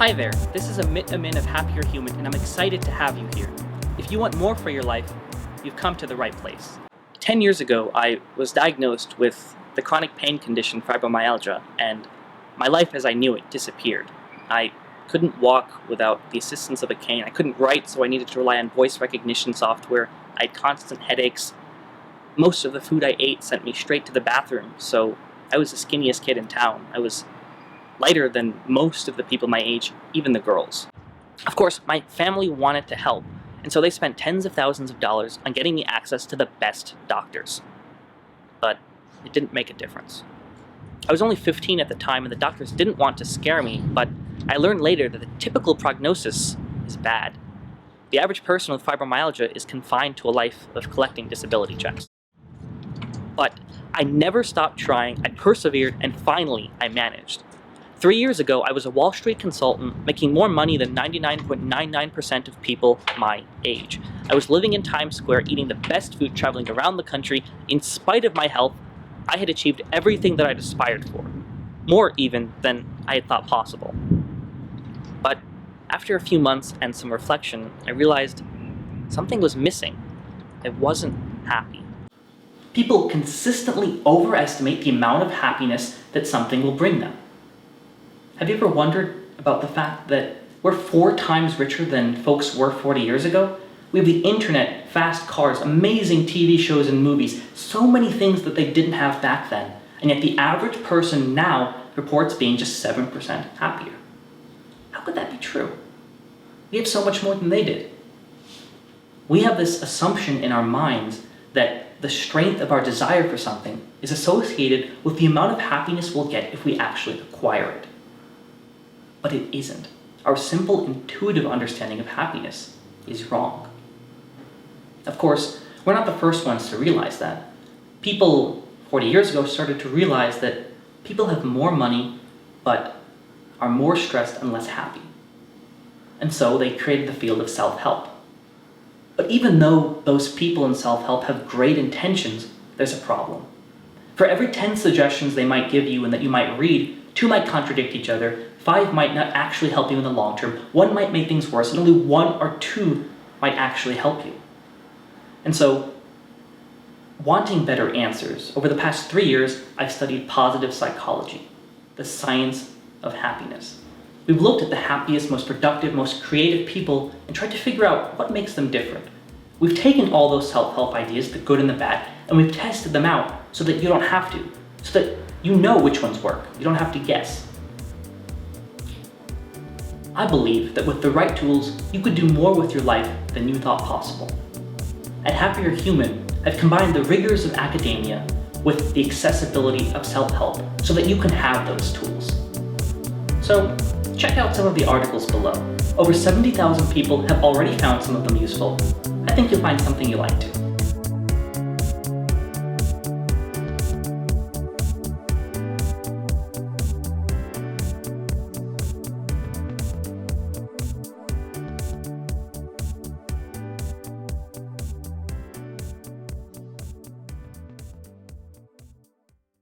Hi there, this is Amit Amin of Happier Human, and I'm excited to have you here. If you want more for your life, you've come to the right place. 10 years ago, I was diagnosed with the chronic pain condition fibromyalgia, and my life as I knew it disappeared. I couldn't walk without the assistance of a cane. I couldn't write, so I needed to rely on voice recognition software. I had constant headaches. Most of the food I ate sent me straight to the bathroom, so I was the skinniest kid in town. I was lighter than most of the people my age, even the girls. Of course, my family wanted to help, and so they spent tens of thousands of dollars on getting me access to the best doctors. But it didn't make a difference. I was only 15 at the time, and the doctors didn't want to scare me, but I learned later that the typical prognosis is bad. The average person with fibromyalgia is confined to a life of collecting disability checks. But I never stopped trying, I persevered, and finally I managed. 3 years ago, I was a Wall Street consultant making more money than 99.99% of people my age. I was living in Times Square, eating the best food, traveling around the country. In spite of my health, I had achieved everything that I'd aspired for. More even than I had thought possible. But after a few months and some reflection, I realized something was missing. I wasn't happy. People consistently overestimate the amount of happiness that something will bring them. Have you ever wondered about the fact that we're 4 times richer than folks were 40 years ago? We have the internet, fast cars, amazing TV shows and movies, so many things that they didn't have back then, and yet the average person now reports being just 7% happier. How could that be true? We have so much more than they did. We have this assumption in our minds that the strength of our desire for something is associated with the amount of happiness we'll get if we actually acquire it. But it isn't. Our simple, intuitive understanding of happiness is wrong. Of course, we're not the first ones to realize that. People 40 years ago started to realize that people have more money, but are more stressed and less happy. And so they created the field of self-help. But even though those people in self-help have great intentions, there's a problem. For every 10 suggestions they might give you and that you might read, 2 might contradict each other, 5 might not actually help you in the long term, 1 might make things worse, and only 1 or 2 might actually help you. And so, wanting better answers, over the past 3 years, I've studied positive psychology, the science of happiness. We've looked at the happiest, most productive, most creative people and tried to figure out what makes them different. We've taken all those self-help ideas, the good and the bad, and we've tested them out so that you don't have to, so that you know which ones work. You don't have to guess. I believe that with the right tools, you could do more with your life than you thought possible. At Happier Human, I've combined the rigors of academia with the accessibility of self-help so that you can have those tools. So, check out some of the articles below. Over 70,000 people have already found some of them useful. I think you'll find something you like too.